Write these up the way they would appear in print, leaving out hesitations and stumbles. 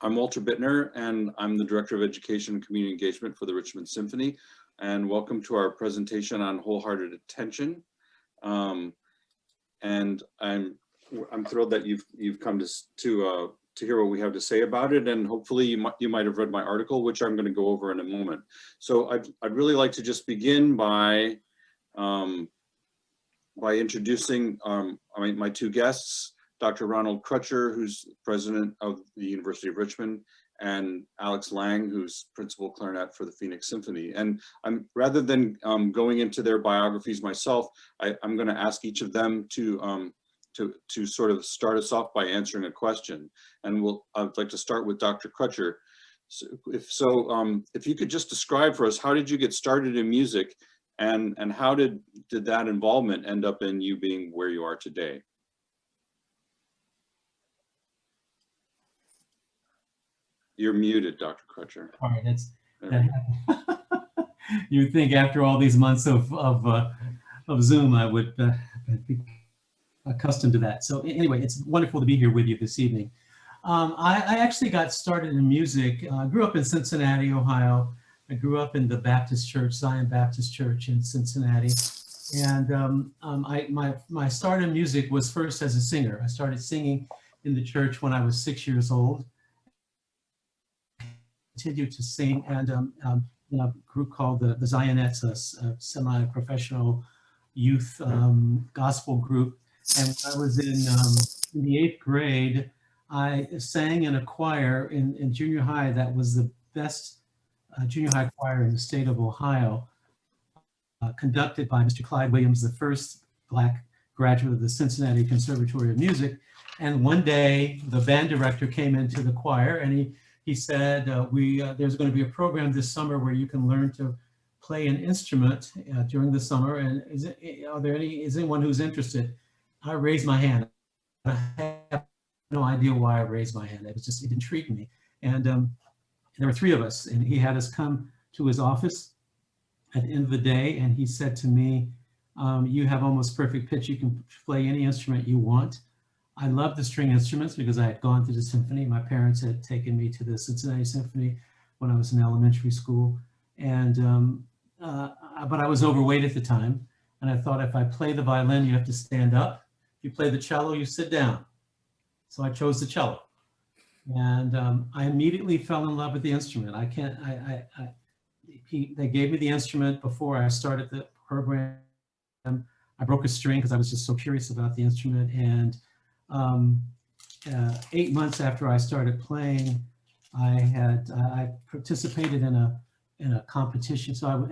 I'm Walter Bitner, and I'm the Director of Education and Community Engagement for the Richmond Symphony. And welcome to our presentation on wholehearted attention. And I'm thrilled that you've come to hear what we have to say about it. And hopefully you might have read my article, which I'm going to go over in a moment. So I'd really like to just begin by introducing my two guests. Dr. Ronald Crutcher, who's president of the University of Richmond, and Alex Laing, who's principal clarinet for the Phoenix Symphony. And rather than going into their biographies myself, I'm going to ask each of them to sort of start us off by answering a question. And I'd like to start with Dr. Crutcher. So if you could just describe for us, how did you get started in music, and how did that involvement end up in you being where you are today? You're muted, Dr. Crutcher. All right, you would think after all these months of Zoom, I would be accustomed to that. So anyway, it's wonderful to be here with you this evening. I actually got started in music. I grew up in Cincinnati, Ohio. I grew up in the Baptist Church, Zion Baptist Church in Cincinnati. And my start in music was first as a singer. I started singing in the church when I was 6 years old. Continued to sing, and in a group called the Zionettes, a semi-professional youth gospel group. And when I was in the 8th grade, I sang in a choir in junior high that was the best junior high choir in the state of Ohio, conducted by Mr. Clyde Williams, the first Black graduate of the Cincinnati Conservatory of Music. And one day, the band director came into the choir, and he said, there's going to be a program this summer where you can learn to play an instrument during the summer. And is anyone who's interested? I raised my hand. I have no idea why I raised my hand. It intrigued me. And there were 3 of us, and he had us come to his office at the end of the day. And he said to me, you have almost perfect pitch. You can play any instrument you want. I loved the string instruments because I had gone to the symphony. My parents had taken me to the Cincinnati Symphony when I was in elementary school. And, but I was overweight at the time. And I thought, if I play the violin, you have to stand up. If you play the cello, you sit down. So I chose the cello. And I immediately fell in love with the instrument. They gave me the instrument before I started the program. I broke a string because I was just so curious about the instrument. And 8 months after I started playing, I participated in a competition. So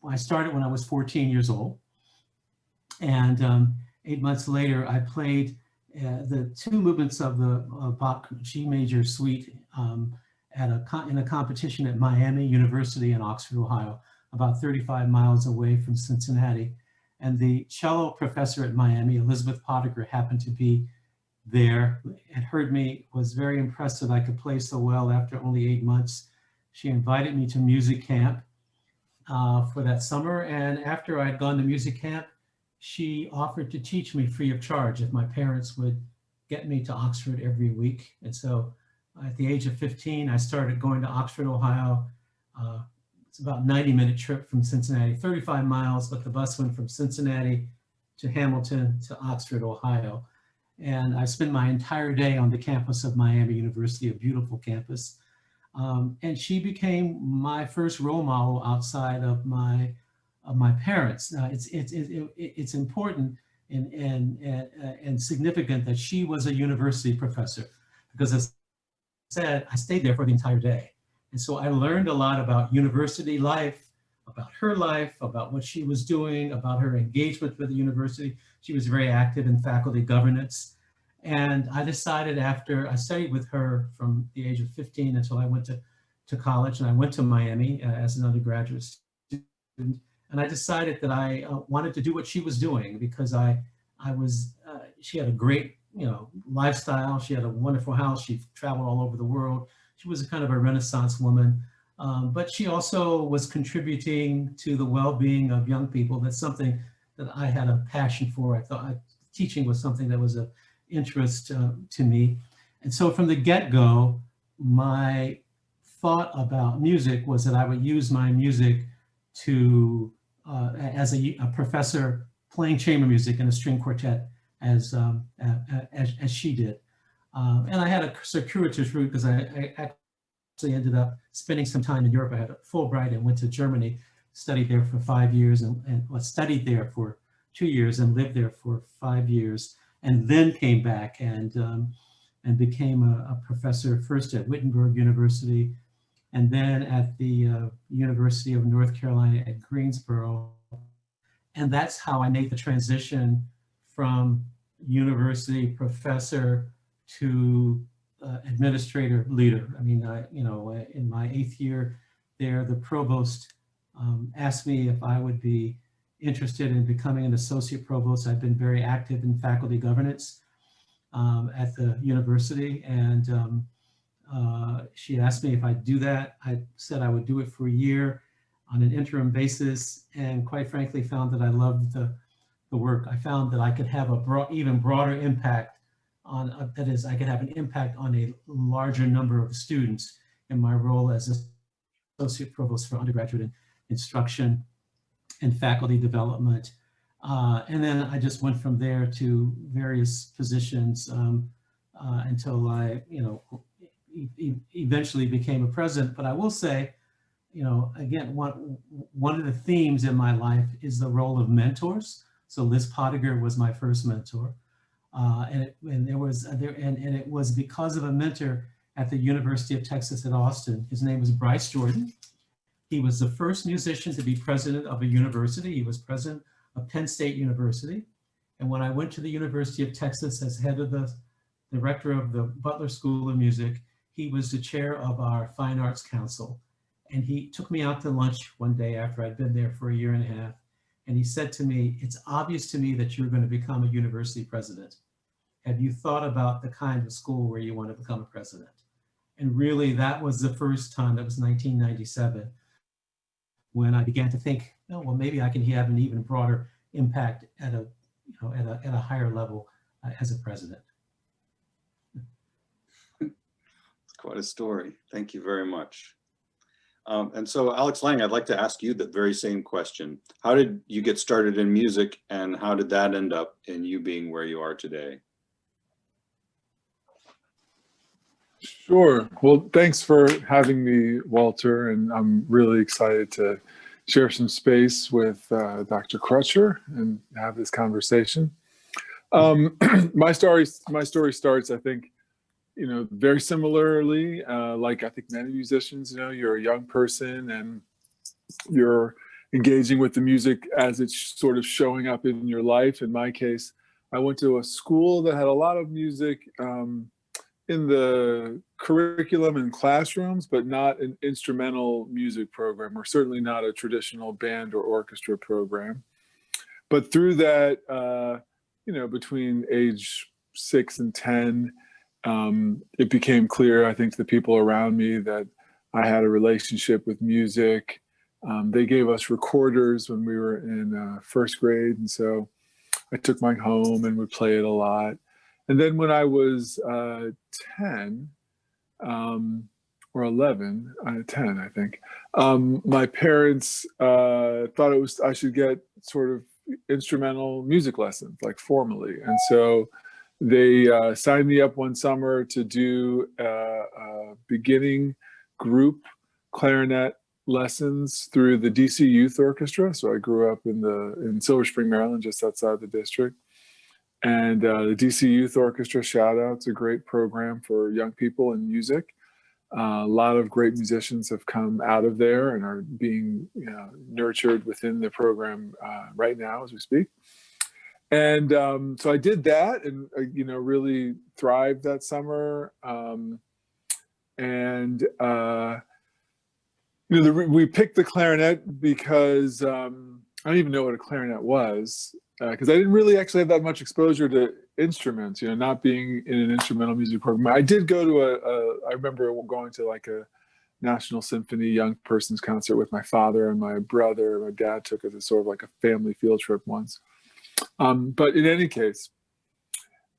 I started when I was 14 years old, and 8 months later I played the 2 movements of the Bach G major suite in a competition at Miami University in Oxford, Ohio, about 35 miles away from Cincinnati. And the cello professor at Miami, Elizabeth Potiger, happened to be there, and heard me, was very impressed that I could play so well after only 8 months. She invited me to music camp for that summer. And after I'd gone to music camp, she offered to teach me free of charge if my parents would get me to Oxford every week. And so at the age of 15, I started going to Oxford, Ohio. It's about a 90-minute trip from Cincinnati, 35 miles, but the bus went from Cincinnati to Hamilton to Oxford, Ohio. And I spent my entire day on the campus of Miami University, a beautiful campus. And she became my first role model outside of my parents. It's important and significant that she was a university professor, because as I said, I stayed there for the entire day. And so I learned a lot about university life, about her life, about what she was doing, about her engagement with the university. She was very active in faculty governance. And I decided, after I studied with her from the age of 15 until I went to college, and I went to Miami as an undergraduate student. And I decided that I wanted to do what she was doing, because she had a great, lifestyle. She had a wonderful house. She traveled all over the world. She was a kind of a Renaissance woman. But she also was contributing to the well-being of young people. That's something that I had a passion for. I thought teaching was something that was of interest to me. And so from the get-go, my thought about music was that I would use my music to, as a professor playing chamber music in a string quartet as she did. And I had a circuitous route because I actually ended up spending some time in Europe. I had a Fulbright and went to Germany, studied there for 5 years and studied there for 2 years and lived there for 5 years, and then came back and became a professor first at Wittenberg University and then at the University of North Carolina at Greensboro. And that's how I made the transition from university professor to administrator leader. I mean, in my 8th year there, the provost asked me if I would be interested in becoming an associate provost. I've been very active in faculty governance at the university, and she asked me if I'd do that. I said I would do it for a year on an interim basis, and quite frankly found that I loved the work. I found that I could have a even broader impact on, that is, I could have an impact on a larger number of students in my role as associate provost for undergraduate instruction and faculty development. And then I just went from there to various positions until I, eventually became a president. But I will say, again, one of the themes in my life is the role of mentors. So Liz Pottinger was my first mentor. And it was because of a mentor at the University of Texas at Austin. His name was Bryce Jordan. He was the first musician to be president of a university. He was president of Penn State University. And when I went to the University of Texas as head of the director of the Butler School of Music, he was the chair of our Fine Arts Council. And he took me out to lunch one day after I'd been there for a year and a half. And he said to me, "It's obvious to me that you're going to become a university president. Have you thought about the kind of school where you want to become a president?" And really, that was the first time. That was 1997, when I began to think, oh, well, maybe I can have an even broader impact at a higher level as a president. It's quite a story. Thank you very much. And so, Alex Laing, I'd like to ask you the very same question. How did you get started in music, and how did that end up in you being where you are today? Sure. Well, thanks for having me, Walter, and I'm really excited to share some space with Dr. Crutcher and have this conversation. My story starts, I think, very similarly, like I think many musicians, you're a young person and you're engaging with the music as it's sort of showing up in your life. In my case, I went to a school that had a lot of music in the curriculum and classrooms, but not an instrumental music program, or certainly not a traditional band or orchestra program. But through that, between age 6 and 10, it became clear, I think, to the people around me that I had a relationship with music. They gave us recorders when we were in first grade, and so I took mine home and would play it a lot. And then when I was 10 or 11, 10, I think, my parents thought I should get sort of instrumental music lessons, like formally. And so they signed me up one summer to do a beginning group clarinet lessons through the DC Youth Orchestra. So I grew up in Silver Spring, Maryland, just outside the district. And the DC Youth Orchestra, shout out, it's a great program for young people in music. A lot of great musicians have come out of there and are being nurtured within the program right now as we speak. And so I did that and, really thrived that summer. We picked the clarinet because I don't even know what a clarinet was, because I didn't really actually have that much exposure to instruments, not being in an instrumental music program. I did go to I remember going to like a National Symphony young person's concert with my father and my brother. My dad took us as sort of like a family field trip once. But in any case,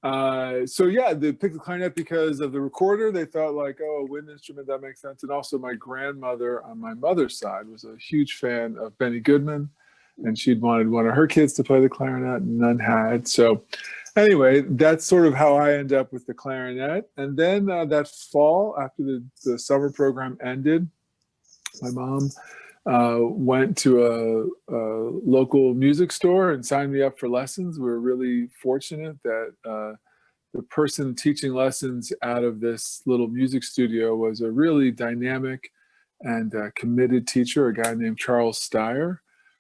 So yeah, they picked the clarinet because of the recorder. They thought like, oh, a wind instrument, that makes sense. And also my grandmother on my mother's side was a huge fan of Benny Goodman, and she'd wanted one of her kids to play the clarinet and none had. So anyway, that's sort of how I end up with the clarinet. And then that fall, after the summer program ended, my mom went to a local music store and signed me up for lessons. We were really fortunate that the person teaching lessons out of this little music studio was a really dynamic and committed teacher, a guy named Charles Steyer,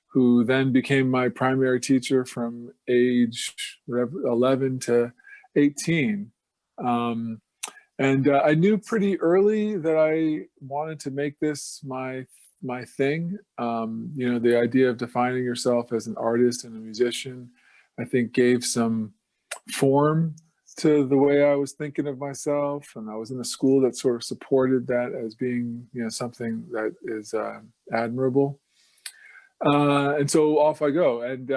who then became my primary teacher from age 11 to 18. And I knew pretty early that I wanted to make this my thing. You know, the idea of defining yourself as an artist and a musician, I think gave some form to the way I was thinking of myself. And I was in a school that sort of supported that as being, you know, something that is admirable. And so off I go. And,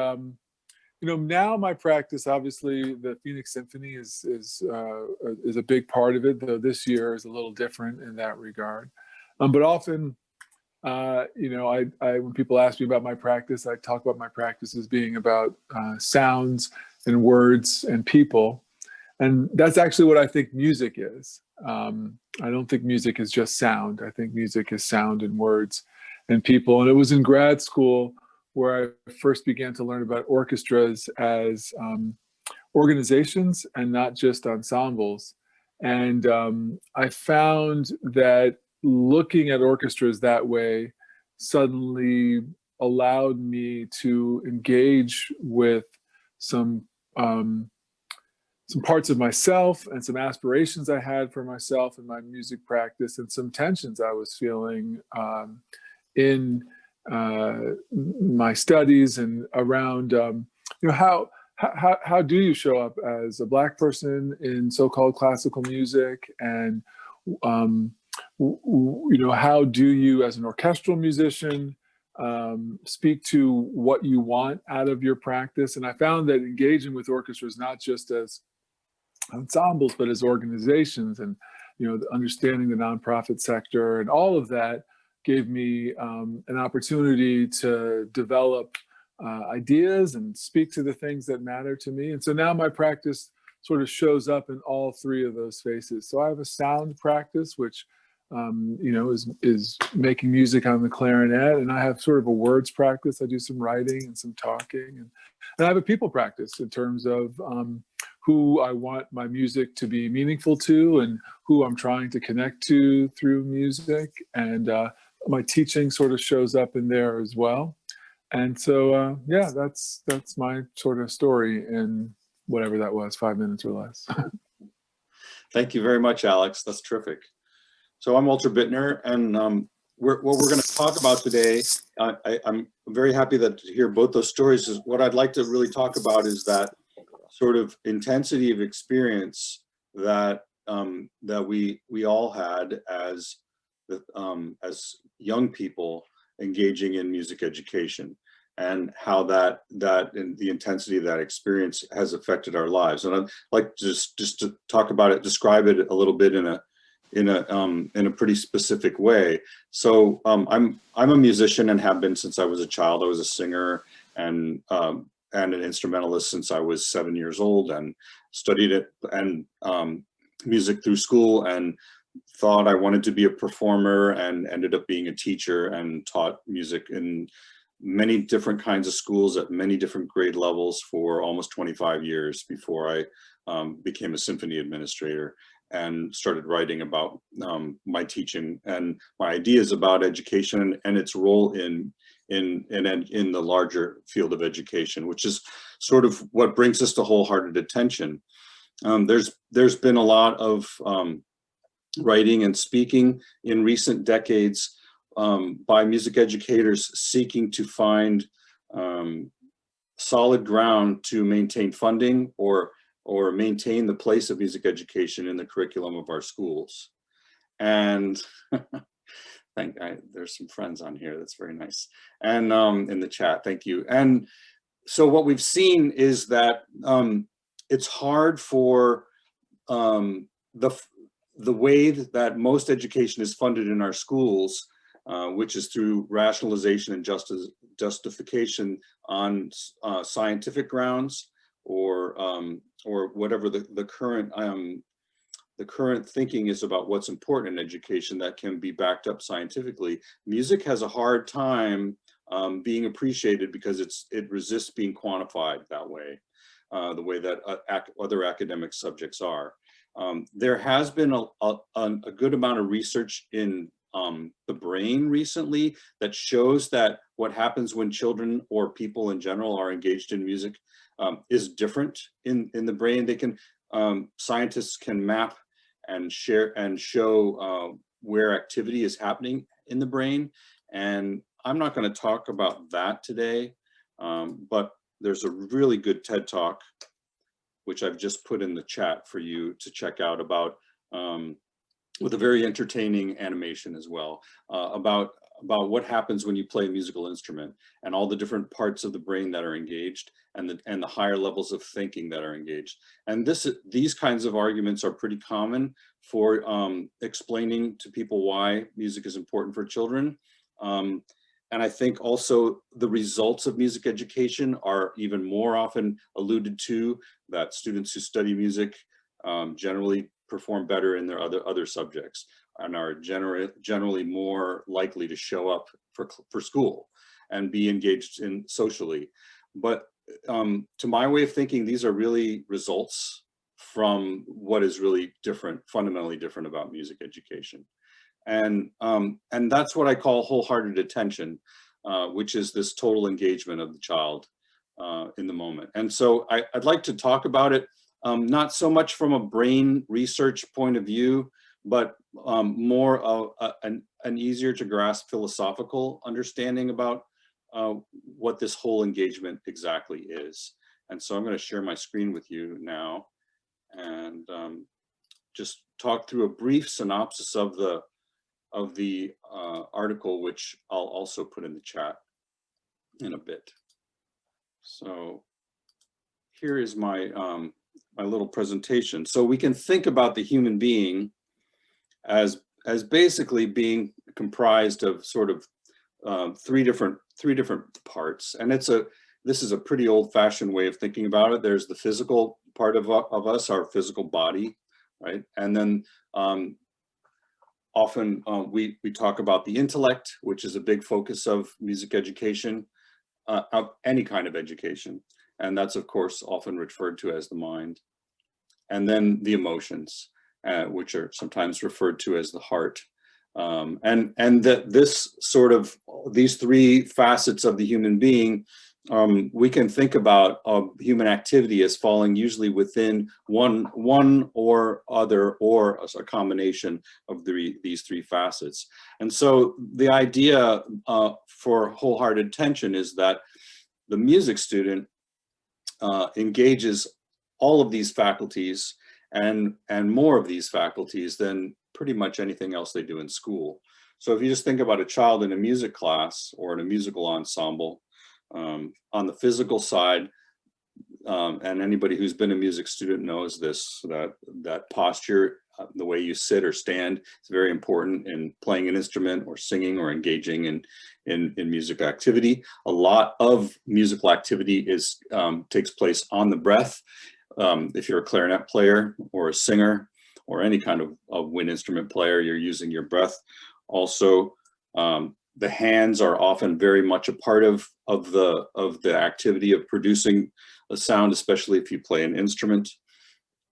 you know, now my practice, obviously the Phoenix Symphony is a big part of it, though this year is a little different in that regard. But often, you know, I when people ask me about my practice, I talk about my practice as being about sounds and words and people. And that's actually what I think music is. I don't think music is just sound. I think music is sound and words and people. And it was in grad school where I first began to learn about orchestras as organizations and not just ensembles. And I found that looking at orchestras that way suddenly allowed me to engage with some parts of myself and some aspirations I had for myself in my music practice, and some tensions I was feeling in my studies and around, you know, how do you show up as a Black person in so-called classical music, and you know, how do you as an orchestral musician speak to what you want out of your practice? And I found that engaging with orchestras, not just as ensembles, but as organizations, and, you know, understanding the nonprofit sector and all of that gave me an opportunity to develop ideas and speak to the things that matter to me. And so now my practice sort of shows up in all three of those faces. So I have a sound practice, which you know, is making music on the clarinet, and I have sort of a words practice. I do some writing and some talking, and I have a people practice in terms of who I want my music to be meaningful to and who I'm trying to connect to through music. And my teaching sort of shows up in there as well. And so, yeah, that's my sort of story in whatever that was, 5 minutes or less. Thank you very much, Alex. That's terrific. So I'm Walter Bitner, and what we're going to talk about today, I'm very happy to hear both those stories. Is what I'd like to really talk about is that sort of intensity of experience that that we all had as young people engaging in music education, and how that and the intensity of that experience has affected our lives. And I'd like just to talk about it, describe it a little bit in a pretty specific way. So I'm a musician and have been since I was a child. I was a singer and an instrumentalist since I was 7 years old, and studied it and music through school, and thought I wanted to be a performer, and ended up being a teacher and taught music in many different kinds of schools at many different grade levels for almost 25 years before I became a symphony administrator and started writing about my teaching and my ideas about education and its role in the larger field of education, which is sort of what brings us to wholehearted attention. There's been a lot of writing and speaking in recent decades by music educators seeking to find solid ground to maintain funding or maintain the place of music education in the curriculum of our schools. And there's some friends on here, that's very nice. And in the chat, thank you. And so what we've seen is that it's hard for the way that most education is funded in our schools, which is through rationalization and justification on scientific grounds, or whatever the current thinking is about what's important in education that can be backed up scientifically. Music has a hard time being appreciated because it resists being quantified that way, the way that other academic subjects are. There has been a good amount of research in the brain recently that shows that what happens when children or people in general are engaged in music is different in the brain. They can, scientists can map and share and show where activity is happening in the brain. And I'm not going to talk about that today, but there's a really good TED Talk, which I've just put in the chat for you to check out, about with a very entertaining animation as well, about what happens when you play a musical instrument and all the different parts of the brain that are engaged, and the higher levels of thinking that are engaged. And these kinds of arguments are pretty common for explaining to people why music is important for children. And I think also the results of music education are even more often alluded to, that students who study music generally perform better in their other subjects and are generally more likely to show up for school and be engaged in socially. But to my way of thinking, these are really results from what is really different, fundamentally different about music education. And that's what I call wholehearted attention, which is this total engagement of the child in the moment. And so I'd like to talk about it, not so much from a brain research point of view, but more of an easier to grasp philosophical understanding about what this whole engagement exactly is. And so I'm going to share my screen with you now and just talk through a brief synopsis of the article, which I'll also put in the chat in a bit. So here is my my little presentation. So we can think about the human being as basically being comprised of sort of three different parts, and this is a pretty old-fashioned way of thinking about it. There's the physical part of us, our physical body, right? And then often we talk about the intellect, which is a big focus of music education, of any kind of education. And that's, of course, often referred to as the mind. And then the emotions, which are sometimes referred to as the heart. And that this sort of, these three facets of the human being, we can think about human activity as falling usually within one or other, or a combination of these three facets. And so the idea for wholehearted attention is that the music student engages all of these faculties and more of these faculties than pretty much anything else they do in school. So if you just think about a child in a music class or in a musical ensemble, on the physical side, and anybody who's been a music student knows this, that posture, the way you sit or stand, is very important in playing an instrument or singing or engaging in music activity. A lot of musical activity takes place on the breath. If you're a clarinet player or a singer or any kind of wind instrument player, you're using your breath. Also, the hands are often very much a part of the activity of producing a sound, especially if you play an instrument.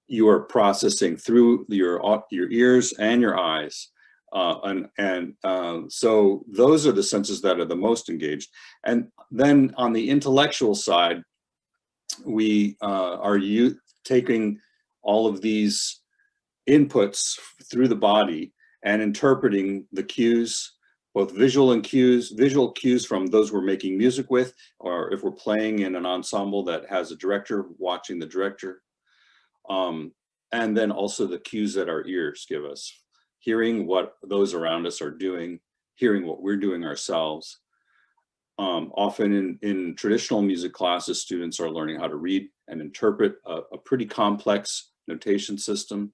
You are processing through your ears and your eyes. So those are the senses that are the most engaged. And then on the intellectual side, we are taking all of these inputs through the body and interpreting the cues, both visual cues from those we're making music with, or if we're playing in an ensemble that has a director, watching the director. And then also the cues that our ears give us, hearing what those around us are doing, hearing what we're doing ourselves. Often in traditional music classes, students are learning how to read and interpret a pretty complex notation system.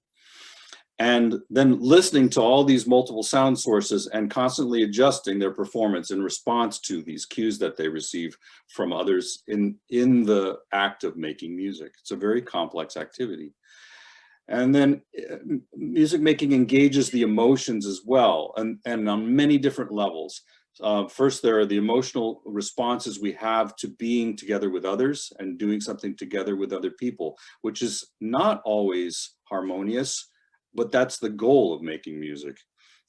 And then listening to all these multiple sound sources and constantly adjusting their performance in response to these cues that they receive from others in the act of making music. It's a very complex activity. And then music making engages the emotions as well, and on many different levels. First, there are the emotional responses we have to being together with others and doing something together with other people, which is not always harmonious, but that's the goal of making music.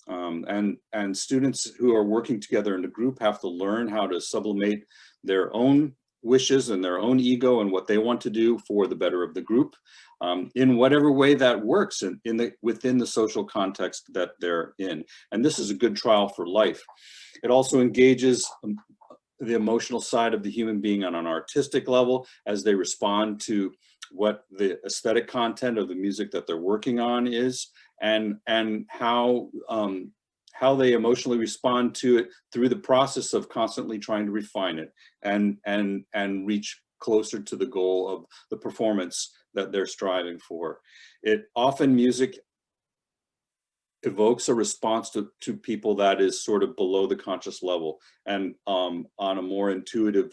And students who are working together in a group have to learn how to sublimate their own wishes and their own ego and what they want to do for the better of the group, in whatever way that works within the social context that they're in. And this is a good trial for life. It also engages the emotional side of the human being on an artistic level as they respond to what the aesthetic content of the music that they're working on is, and how they emotionally respond to it through the process of constantly trying to refine it and reach closer to the goal of the performance that they're striving for. Music evokes a response to people that is sort of below the conscious level and on a more intuitive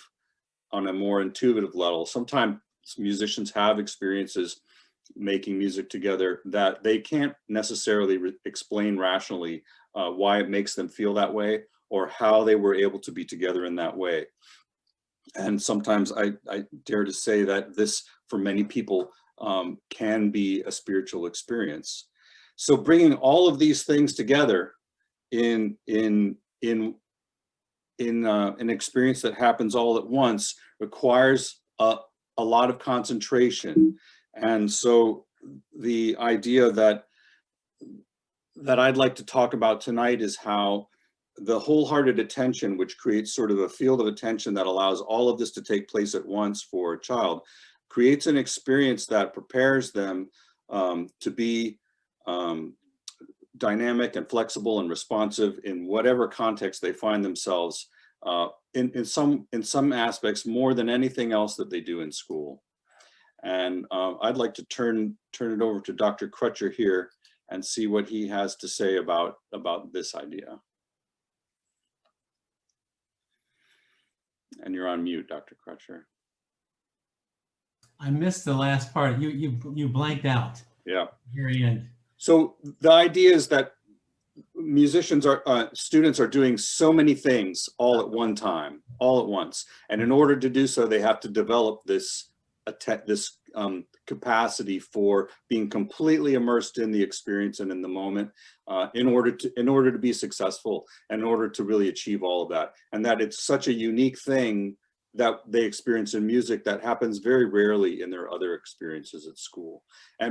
level. Sometimes musicians have experiences making music together that they can't necessarily explain rationally why it makes them feel that way or how they were able to be together in that way. And sometimes I dare to say that this, for many people, can be a spiritual experience. So bringing all of these things together in an experience that happens all at once requires a lot of concentration. And so the idea that I'd like to talk about tonight is how the wholehearted attention, which creates sort of a field of attention that allows all of this to take place at once for a child, creates an experience that prepares them to be dynamic and flexible and responsive in whatever context they find themselves in some aspects more than anything else that they do in school. And I'd like to turn it over to Dr. Crutcher here and see what he has to say about this idea. And you're on mute, Dr. Crutcher. I missed the last part. You blanked out. Yeah. Very end. So the idea is that students are doing so many things all at one time, all at once. And in order to do so, they have to develop this capacity for being completely immersed in the experience and in the moment in order to be successful, and in order to really achieve all of that. And that it's such a unique thing that they experience in music that happens very rarely in their other experiences at school.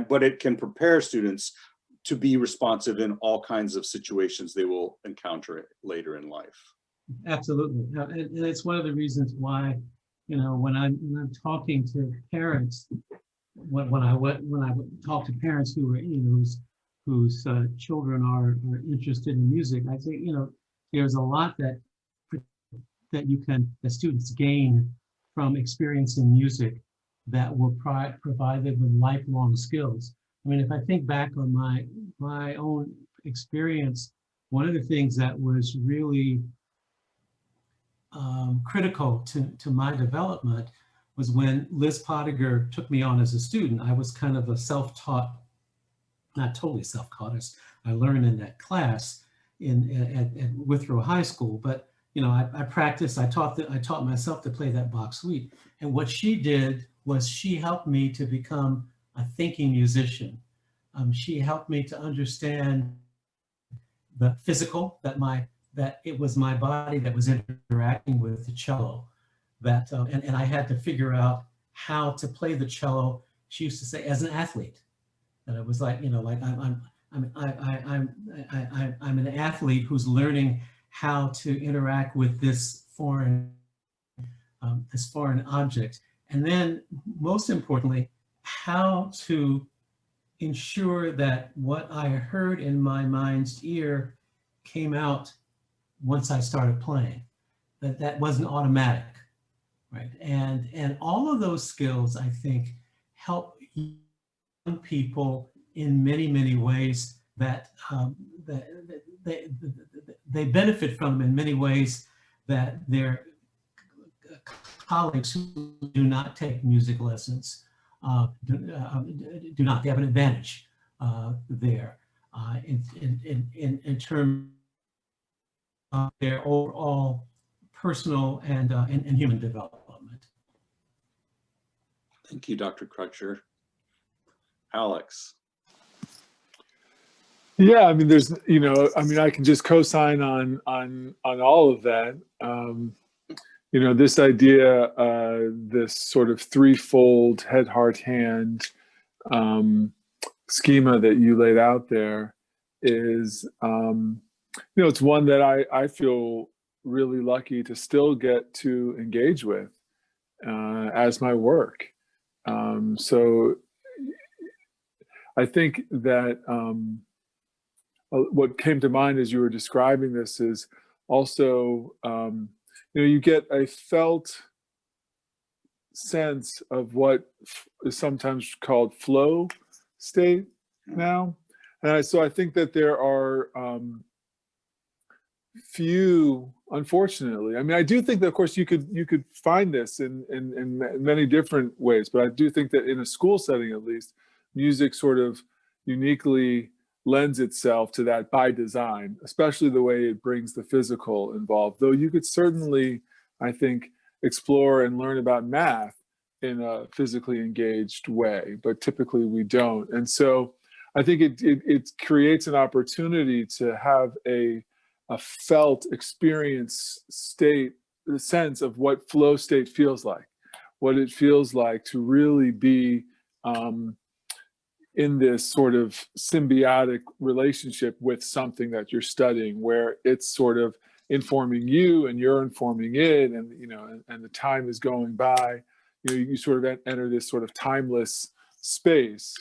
But it can prepare students to be responsive in all kinds of situations they will encounter later in life. Absolutely. And it's one of the reasons why, when I'm talking to parents, when I talk to parents who are, whose children are interested in music, I say, there's a lot that the students gain from experiencing music that will provide them with lifelong skills. I mean, if I think back on my own experience, one of the things that was really critical to my development was when Liz Pottinger took me on as a student. I was kind of a self-taught, not totally self-taught, as I learned in that class at Withrow High School. But I practiced. I taught myself to play that Bach suite. And what she did was she helped me to become a thinking musician. She helped me to understand the physical, that it was my body that was interacting with the cello, and I had to figure how to play the cello. She used to say, as an athlete, that it was like, I'm an athlete who's learning how to interact with this foreign object, and then most importantly, how to ensure that what I heard in my mind's ear came out once I started playing. that wasn't automatic, right? And all of those skills, I think, help young people in many ways that, that they benefit from in many ways that their colleagues who do not take music lessons do not. They have an advantage there in terms of their overall personal and human development. Thank you, Dr. Crutcher. Alex. Yeah, I mean, there's, I mean, I can just co-sign on all of that. This idea, this sort of threefold head, heart, hand schema that you laid out there is, it's one that I feel really lucky to still get to engage with as my work. So I think that what came to mind as you were describing this is also, you get a felt sense of what is sometimes called flow state now. And so I think that there are few, unfortunately. I mean, I do think that, of course, you could find this in many different ways, but I do think that in a school setting, at least, music sort of uniquely lends itself to that by design, especially the way it brings the physical involved. Though you could certainly, I think, explore and learn about math in a physically engaged way, but typically we don't. And so I think it creates an opportunity to have a felt experience state, the sense of what flow state feels like, what it feels like to really be in this sort of symbiotic relationship with something that you're studying, where it's sort of informing you and you're informing it, and and the time is going by. You sort of enter this sort of timeless space.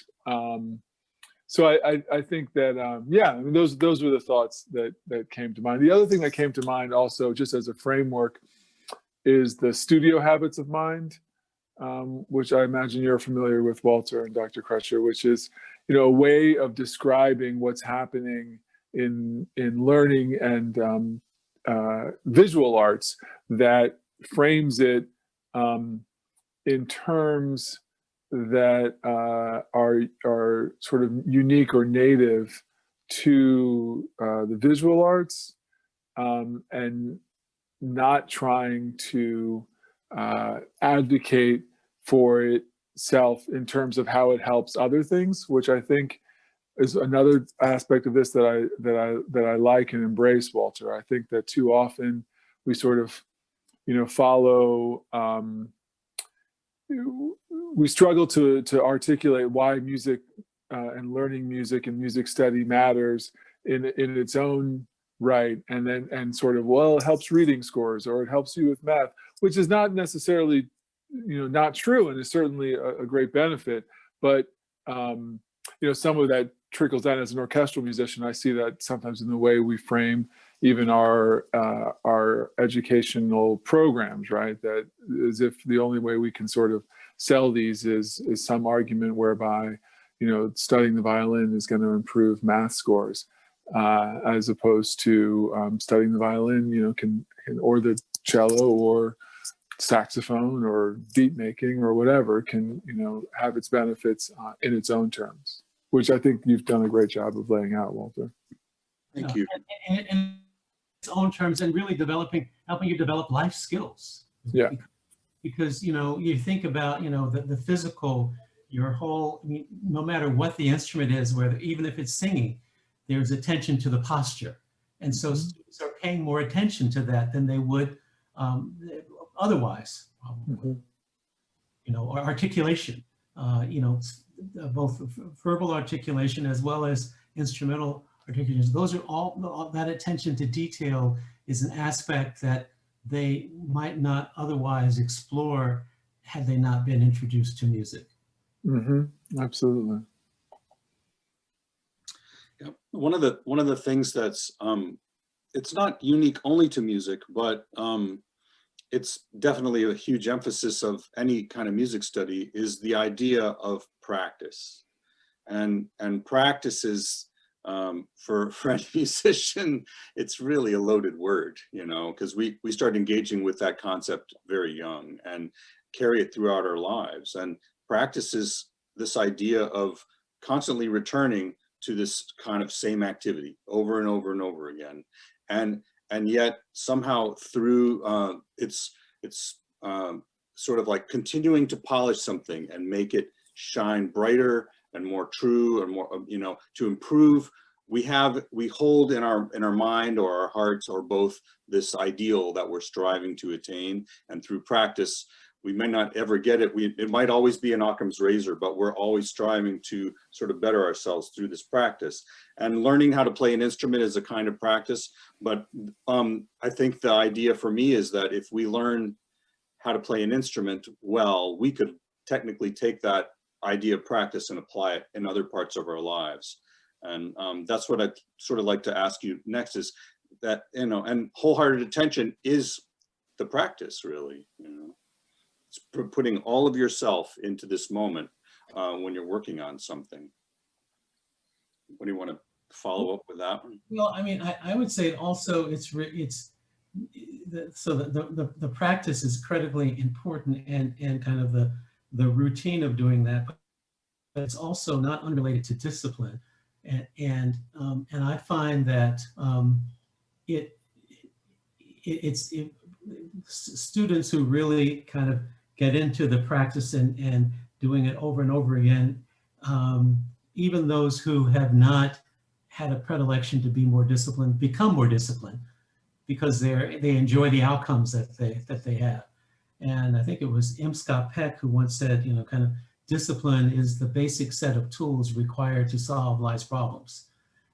So I think that yeah, I mean, those were the thoughts that came to mind. The other thing that came to mind also, just as a framework, is the studio habits of mind. Which I imagine you're familiar with, Walter and Dr. Crutcher, which is, a way of describing what's happening in learning and visual arts that frames it in terms that are sort of unique or native to the visual arts, and not trying to advocate for itself in terms of how it helps other things, which I think is another aspect of this that I like and embrace, Walter. I think that too often we sort of, follow. We struggle to articulate why music and learning music and music study matters in its own right, and sort of, well, it helps reading scores or it helps you with math, which is not necessarily not true, and is certainly a great benefit, but some of that trickles down. As an orchestral musician, I see that sometimes in the way we frame even our educational programs, right? That as if the only way we can sort of sell these is some argument whereby studying the violin is going to improve math scores, as opposed to studying the violin can or the cello or saxophone or beat making or whatever can have its benefits in its own terms, which I think you've done a great job of laying out, Walter. Thank you. In its own terms, and really helping you develop life skills. Yeah. Because you think about the physical, your whole, no matter what the instrument is, whether even if it's singing, there's attention to the posture, and so students are paying more attention to that than they would otherwise. Or articulation, both verbal articulation as well as instrumental articulation. Those are all that attention to detail is an aspect that they might not otherwise explore had they not been introduced to music. Absolutely. Yeah. One of the things that's it's not unique only to music, but it's definitely a huge emphasis of any kind of music study is the idea of practice. And practice is, for any musician, it's really a loaded word, you know, because we start engaging with that concept very young and carry it throughout our lives. And practice is this idea of constantly returning to this kind of same activity over and over and over again. And yet somehow through it's sort of like continuing to polish something and make it shine brighter and more true and more, you know, to improve. We hold in our mind or our hearts or both this ideal that we're striving to attain, and through practice we may not ever get it. It might always be an Occam's razor, but we're always striving to sort of better ourselves through this practice. And learning how to play an instrument is a kind of practice. But I think the idea for me is that if we learn how to play an instrument well, we could technically take that idea of practice and apply it in other parts of our lives. And that's what I'd sort of like to ask you next, is that, you know, and wholehearted attention is the practice, really, you know. It's putting all of yourself into this moment when you're working on something. What do you want to follow up with that one? Well, I mean, I would say also the practice is critically important, and kind of the routine of doing that, but it's also not unrelated to discipline. And I find that students who really kind of get into the practice and doing it over and over again, even those who have not had a predilection to be more disciplined become more disciplined, because they enjoy the outcomes that they have. And I think it was M. Scott Peck who once said, you know, kind of discipline is the basic set of tools required to solve life's problems.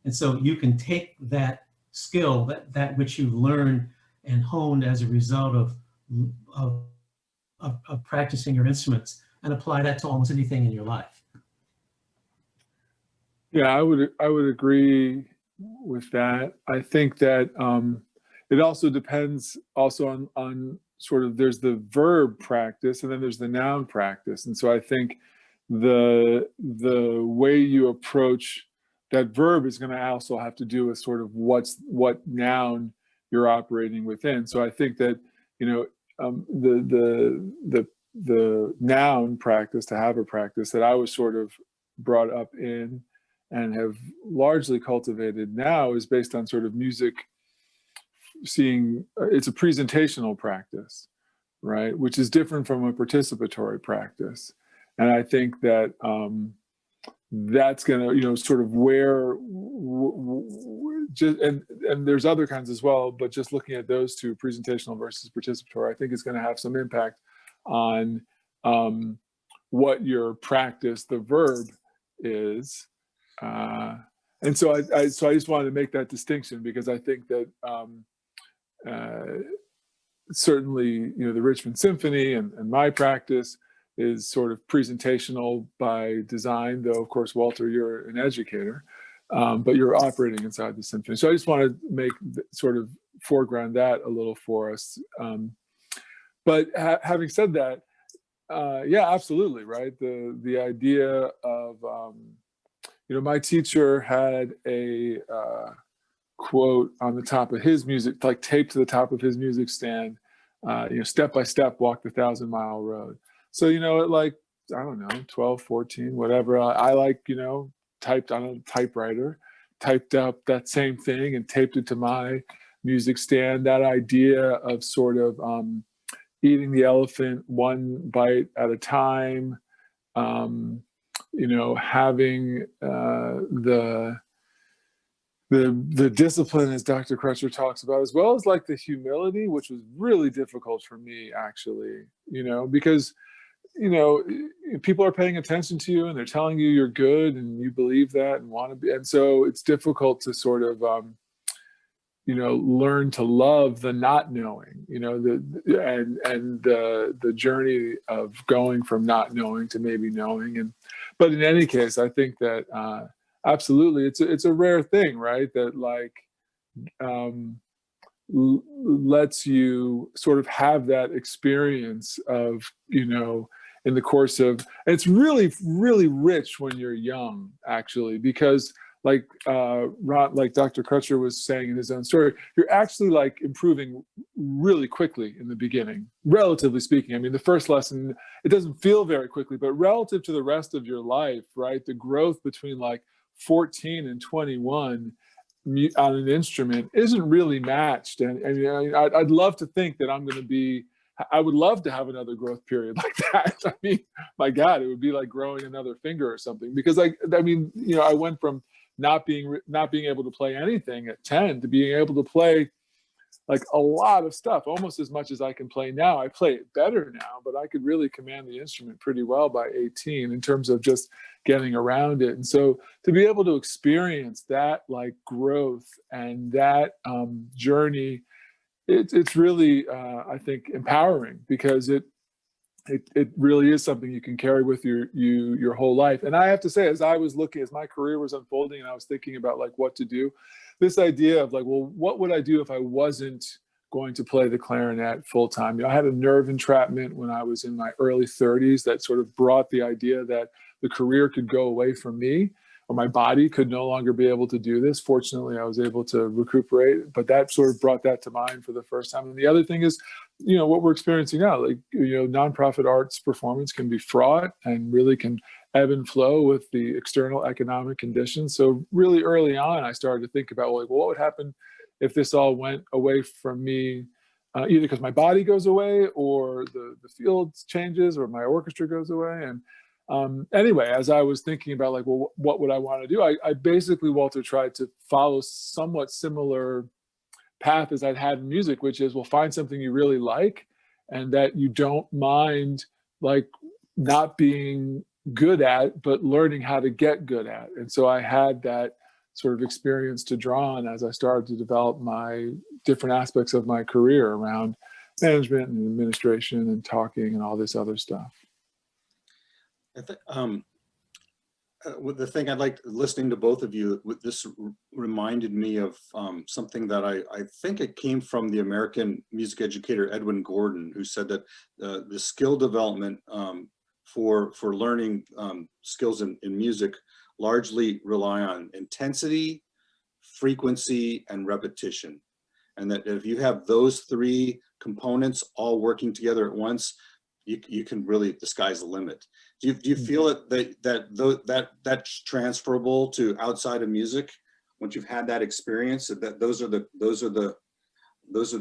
And so you can take that skill, that which you've learned and honed as a result of practicing your instruments, and apply that to almost anything in your life. Yeah, I would agree with that. I think that it also depends also on sort of, there's the verb practice and then there's the noun practice. And so I think the way you approach that verb is going to also have to do with sort of what noun you're operating within. So I think that, you know, the noun practice, to have a practice that I was sort of brought up in and have largely cultivated now, is based on sort of music it's a presentational practice, right? Which is different from a participatory practice. And I think that that's gonna, you know, sort of and there's other kinds as well, but just looking at those two, presentational versus participatory, I think is gonna have some impact on what your practice, the verb, is. And so I just wanted to make that distinction, because I think that certainly, you know, the Richmond Symphony and my practice is sort of presentational by design, though of course, Walter, you're an educator, but you're operating inside the symphony. So I just want to make sort of foreground that a little for us. But having said that, yeah, absolutely, right? The idea of, you know, my teacher had a quote on the top of his music, like taped to the top of his music stand, you know, step by step, walk the 1,000-mile road. So, you know, at like, I don't know, 12, 14, whatever, I like, you know, typed on a typewriter, typed up that same thing and taped it to my music stand. That idea of sort of eating the elephant one bite at a time, you know, having the discipline, as Dr. Crutcher talks about, as well as like the humility, which was really difficult for me, actually, you know, because, you know, people are paying attention to you and they're telling you you're good and you believe that and want to be. And so it's difficult to sort of, you know, learn to love the not knowing, you know, the journey of going from not knowing to maybe knowing. But in any case, I think that absolutely, it's a rare thing, right? That like lets you sort of have that experience of, in the course of, and it's really, really rich when you're young, actually, because like like Dr. Crutcher was saying in his own story, you're actually like improving really quickly in the beginning, relatively speaking. I mean, the first lesson, it doesn't feel very quickly, but relative to the rest of your life, right? The growth between like 14 and 21 on an instrument isn't really matched. And I'd love to think that I would love to have another growth period like that. I mean, my God, it would be like growing another finger or something, because I went from not being able to play anything at 10 to being able to play like a lot of stuff, almost as much as I can play now. I play it better now, but I could really command the instrument pretty well by 18 in terms of just getting around it. And so to be able to experience that like growth and that journey, it's really, I think, empowering, because it really is something you can carry with your whole life. And I have to say, as my career was unfolding and I was thinking about like what to do, this idea of like, well, what would I do if I wasn't going to play the clarinet full time? I had a nerve entrapment when I was in my early 30s that sort of brought the idea that the career could go away from me, or my body could no longer be able to do this. Fortunately, I was able to recuperate, but that sort of brought that to mind for the first time. And the other thing is, what we're experiencing now, like, nonprofit arts performance can be fraught and really can ebb and flow with the external economic conditions. So really early on, I started to think about, like, well, what would happen if this all went away from me, either because my body goes away or the field changes or my orchestra goes away. And anyway, as I was thinking about like, well, what would I want to do? I basically, Walter, tried to follow somewhat similar path as I'd had in music, which is, well, find something you really like and that you don't mind like not being good at, but learning how to get good at. And so I had that sort of experience to draw on as I started to develop my different aspects of my career around management and administration and talking and all this other stuff. The thing I'd like, listening to both of you, this reminded me of something that I think it came from the American music educator Edwin Gordon, who said that the skill development for learning skills in music largely rely on intensity, frequency, and repetition. And that if you have those three components all working together at once, you can really, the sky's the limit. Do you feel that's transferable to outside of music once you've had that experience? That those are the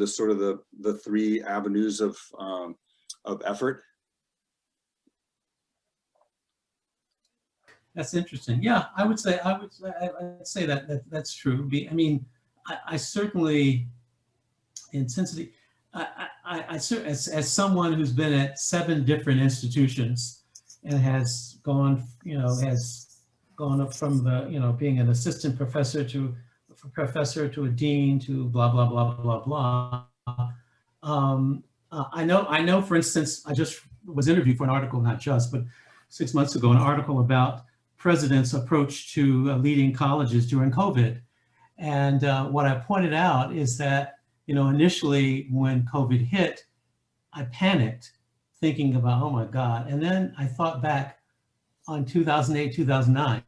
sort of the three avenues of effort. That's interesting. Yeah, I'd say that's true. I mean, I certainly, intensity. As someone who's been at 7 different institutions and has gone up from the, being an assistant professor to a dean to blah, blah, blah, blah, blah. I know, for instance, I just was interviewed for an article, not just, but 6 months ago, an article about president's approach to leading colleges during COVID. And what I pointed out is that, initially when COVID hit, I panicked thinking about, oh my God. And then I thought back on 2008, 2009,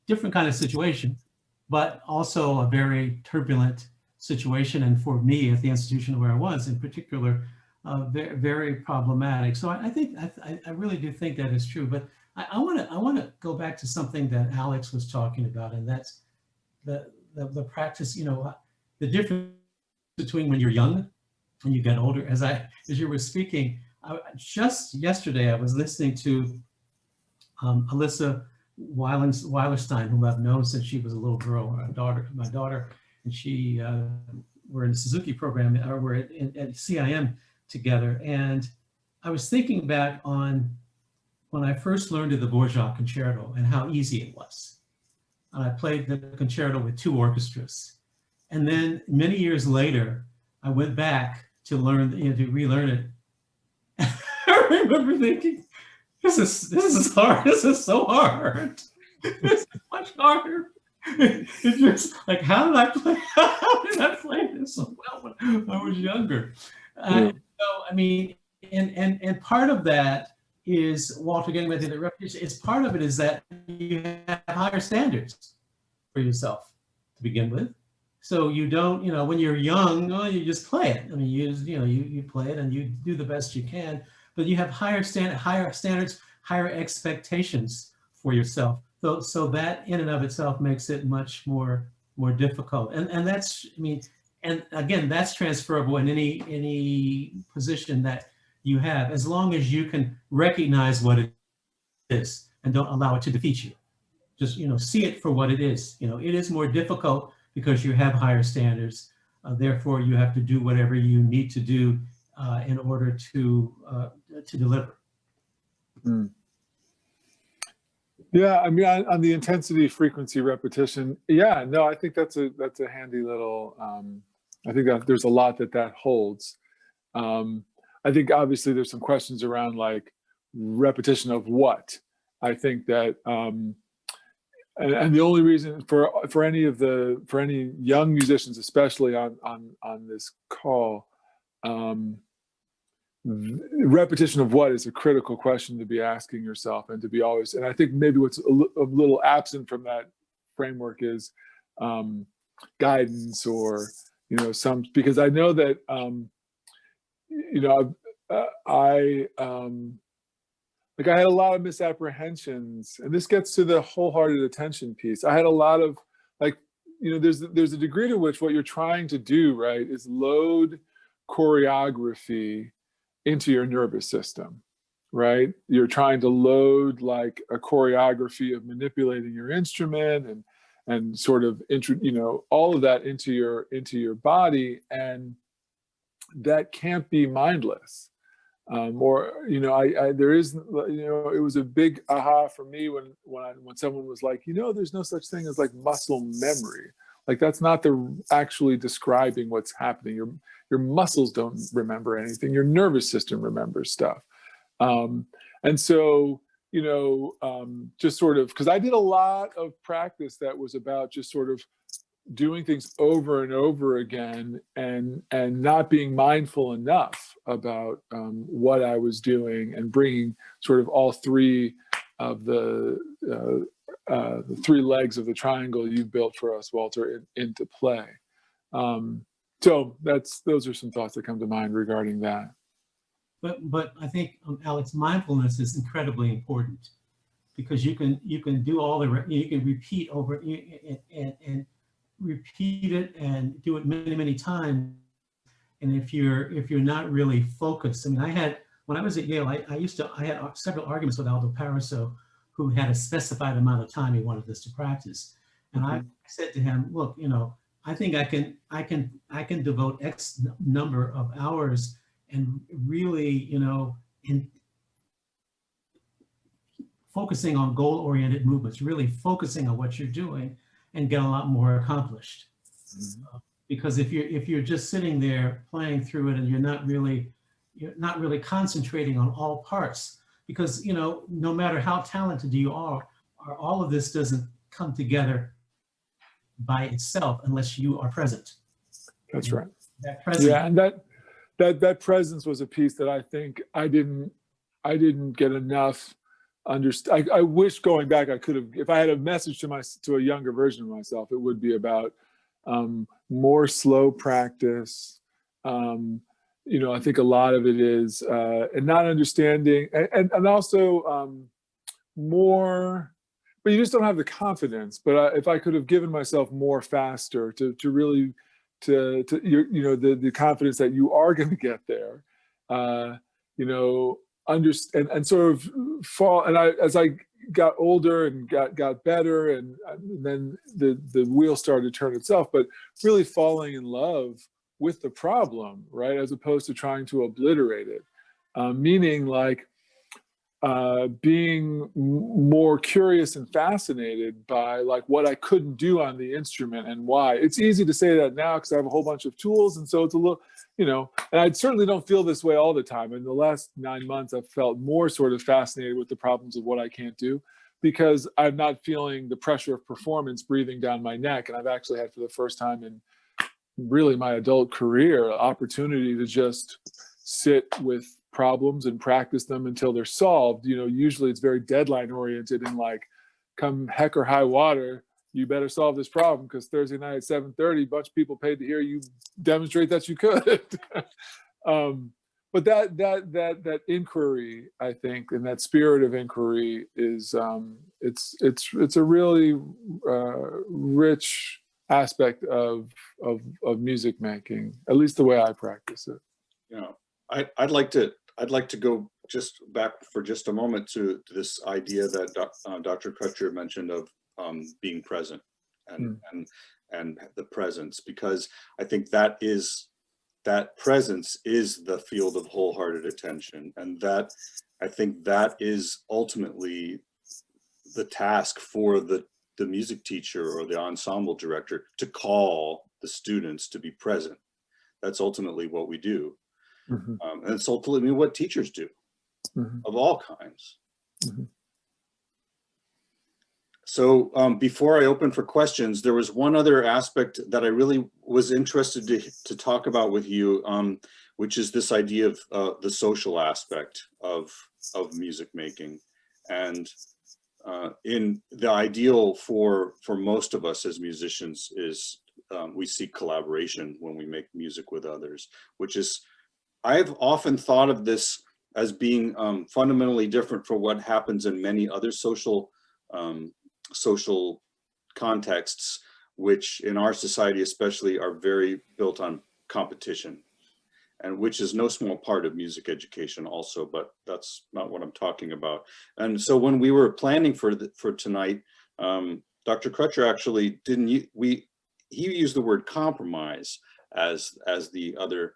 different kind of situation, but also a very turbulent situation. And for me at the institution where I was in particular, very, very problematic. So I really do think that is true. But I want to go back to something that Alex was talking about, and that's the practice, the difference between when you're young and you get older. As you were speaking, just yesterday I was listening to Alyssa Weilerstein, whom I've known since she was a little girl, my daughter, and she were in the Suzuki program, or we're at CIM together. And I was thinking back on when I first learned the Dvorak concerto and how easy it was. And I played the concerto with 2 orchestras. And then many years later, I went back to learn, to relearn it. I remember thinking, this is hard. This is so hard. This is much harder. It's just like, how did I play this so was younger. Yeah. So, I mean, and part of that is, Walter, getting back to the repetition, is part of it is that you have higher standards for yourself to begin with. So you don't, when you're young, oh, you just play it. I mean, you play it and you do the best you can, but you have higher standards, higher expectations for yourself. So that in and of itself makes it much more difficult. And that's, I mean, and again, that's transferable in any position that you have, as long as you can recognize what it is and don't allow it to defeat you. Just, see it for what it is. It is more difficult because you have higher standards. Therefore, you have to do whatever you need to do in order to deliver. Mm. Yeah, I mean, on the intensity, frequency, repetition. Yeah, no, I think that's a handy little. I think that there's a lot that holds. I think obviously there's some questions around like repetition of what. I think that, and the only reason for any young musicians, especially on this call, repetition of what is a critical question to be asking yourself, and to be always. And I think maybe what's a little absent from that framework is guidance, or because I know that I had a lot of misapprehensions, and this gets to the wholehearted attention piece. I had a lot of there's a degree to which what you're trying to do, right, is load choreography into your nervous system, right? You're trying to load like a choreography of manipulating your instrument and sort of all of that into your body, and that can't be mindless. There is, it was a big aha for me when someone was like, there's no such thing as like muscle memory. Like that's not actually describing what's happening. Your muscles don't remember anything. Your nervous system remembers stuff. And so, just sort of, because I did a lot of practice that was about just sort of doing things over and over again, and not being mindful enough about what I was doing, and bringing sort of all three of the three legs of the triangle you built for us, Walter, into play. So those are some thoughts that come to mind regarding that. But I think, Alex, mindfulness is incredibly important, because you can do you can repeat over and repeat it and do it many, many times. And if you're not really focused, I mean, when I was at Yale, I had several arguments with Aldo Paraso, who had a specified amount of time he wanted us to practice. And I said to him, look, I think I can devote X number of hours and really, in focusing on goal-oriented movements, really focusing on what you're doing, and get a lot more accomplished. Mm-hmm. Because if you're just sitting there playing through it and you're not really concentrating on all parts, because no matter how talented you are, all of this doesn't come together by itself unless you are present. That's right. That presence. Yeah, and that presence was a piece that I think I didn't get enough. I wish, going back, I could have, if I had a message to a younger version of myself, it would be about more slow practice. I think a lot of it is and not understanding, and also more, but you just don't have the confidence. But if I could have given myself more faster to really the confidence that you are going to get there, understand and sort of fall. And as I got older and got better, and then the wheel started to turn itself, but really falling in love with the problem, right, as opposed to trying to obliterate it, meaning like being more curious and fascinated by like what I couldn't do on the instrument and why. It's easy to say that now because I have a whole bunch of tools, and so it's a little, and I certainly don't feel this way all the time. In the last 9 months, I've felt more sort of fascinated with the problems of what I can't do, because I'm not feeling the pressure of performance breathing down my neck. And I've actually had, for the first time in really my adult career, opportunity to just sit with problems and practice them until they're solved. You know, usually it's very deadline oriented and like, come heck or high water, you better solve this problem because Thursday night at 7:30, a bunch of people paid to hear you demonstrate that you could. But that inquiry, I think, and that spirit of inquiry is it's a really rich aspect of music making, at least the way I practice it. You know, I'd like to go just back for just a moment to this idea that Dr. Crutcher mentioned of being present and the presence, because I think that presence is the field of wholehearted attention, and that I think that is ultimately the task for the music teacher or the ensemble director, to call the students to be present. That's ultimately what we do. Mm-hmm. And it's ultimately what teachers do, of all kinds. So before I open for questions, there was one other aspect that I really was interested to talk about with you, which is this idea of the social aspect of music making. And in the ideal for most of us as musicians is we seek collaboration when we make music with others, which is, I've often thought of this as being fundamentally different from what happens in many other social contexts, which in our society especially are very built on competition, and which is no small part of music education also, but that's not what I'm talking about. And so when we were planning for tonight, Dr. Crutcher actually he used the word compromise as the other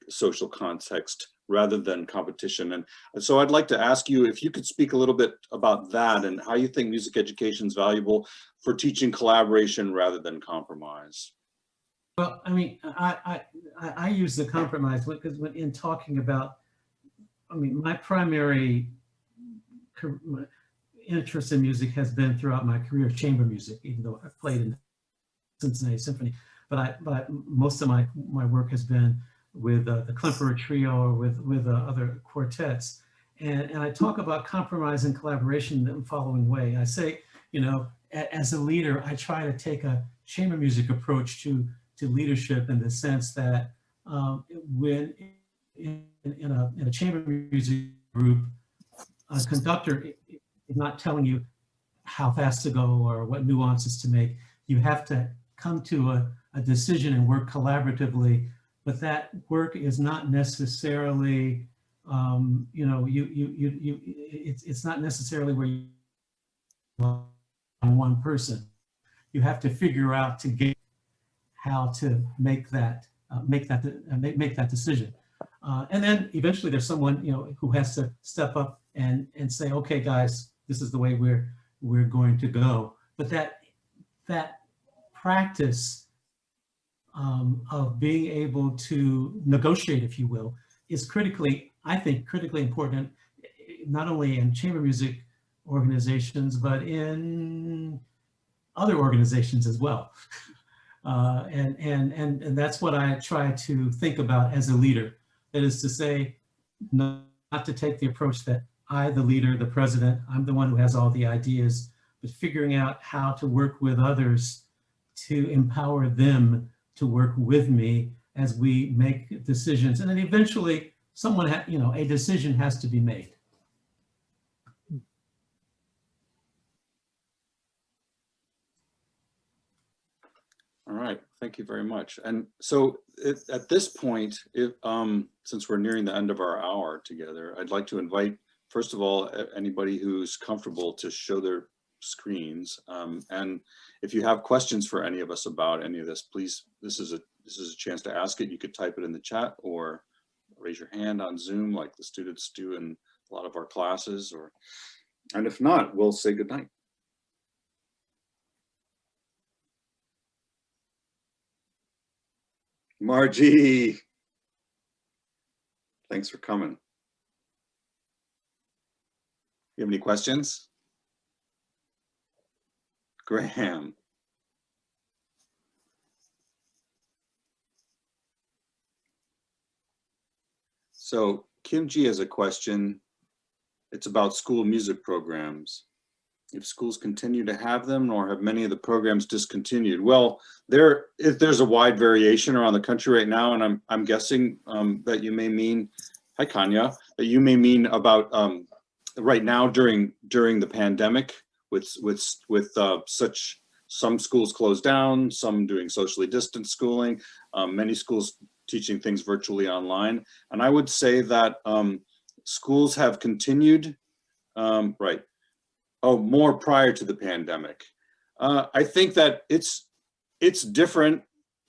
social context rather than competition. And so I'd like to ask you if you could speak a little bit about that and how you think music education is valuable for teaching collaboration rather than compromise. Well, I mean, I use the compromise because when in talking about, I mean, my primary interest in music has been throughout my career chamber music, even though I've played in the Cincinnati Symphony. But most of my work has been with the Klemperer Trio or with other quartets. And I talk about compromise and collaboration in the following way. I say, you know, as a leader, I try to take a chamber music approach to leadership in the sense that when in a chamber music group, a conductor is not telling you how fast to go or what nuances to make. You have to come to a decision and work collaboratively, but that work is not necessarily, you know, it's not necessarily where you on one person. You have to figure out to get how to make that decision, and then eventually there's someone, you know, who has to step up and say, okay, guys, this is the way we're going to go. But that practice of being able to negotiate, if you will, is I think critically important, not only in chamber music organizations, but in other organizations as well. And that's what I try to think about as a leader. That is to say, not to take the approach that I, the leader, the president, I'm the one who has all the ideas, but figuring out how to work with others to empower them to work with me as we make decisions. And then eventually a decision has to be made. All right, thank you very much. And so at this point, since we're nearing the end of our hour together, I'd like to invite, first of all, anybody who's comfortable to show their screens. And if you have questions for any of us about any of this, please, this is a chance to ask it. You could type it in the chat or raise your hand on Zoom like the students do in a lot of our classes, and if not, we'll say goodnight. Margie, thanks for coming. You have any questions? Graham. So Kim G has a question. It's about school music programs. If schools continue to have them, or have many of the programs discontinued? Well, there's a wide variation around the country right now, and I'm guessing that you may mean, hi Kanya, that you may mean about right now during the pandemic, with such, some schools closed down, some doing socially distanced schooling, many schools teaching things virtually online, and I would say that schools have continued, right. Oh, more prior to the pandemic. I think that it's different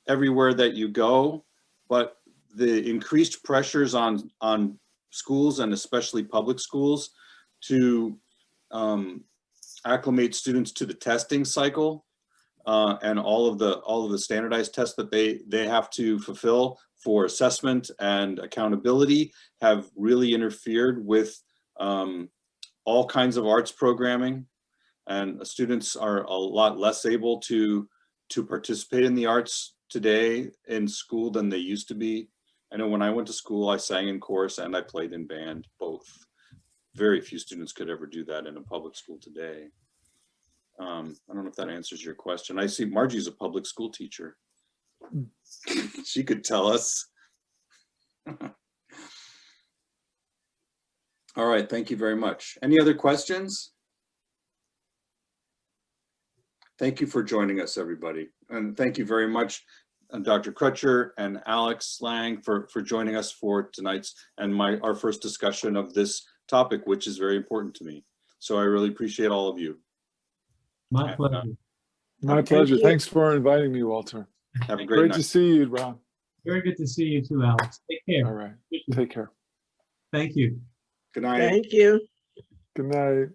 everywhere that you go, but the increased pressures on schools, and especially public schools, to acclimate students to the testing cycle, and all of the standardized tests that they have to fulfill for assessment and accountability, have really interfered with all kinds of arts programming, and students are a lot less able to participate in the arts today in school than they used to be. I know when I went to school, I sang in chorus and I played in band, both. Very few students could ever do that in a public school today. I don't know if that answers your question. I see Margie's a public school teacher. She could tell us. All right, thank you very much. Any other questions? Thank you for joining us, everybody. And thank you very much, Dr. Crutcher and Alex Laing, for joining us for tonight's and our first discussion of this topic, which is very important to me. So I really appreciate all of you. My pleasure. My pleasure. Thanks for inviting me, Walter. Have a great night. To see you, Ron. Very good to see you too, Alex. Take care. All right. Take care. Thank you. Good night. Thank you. Good night.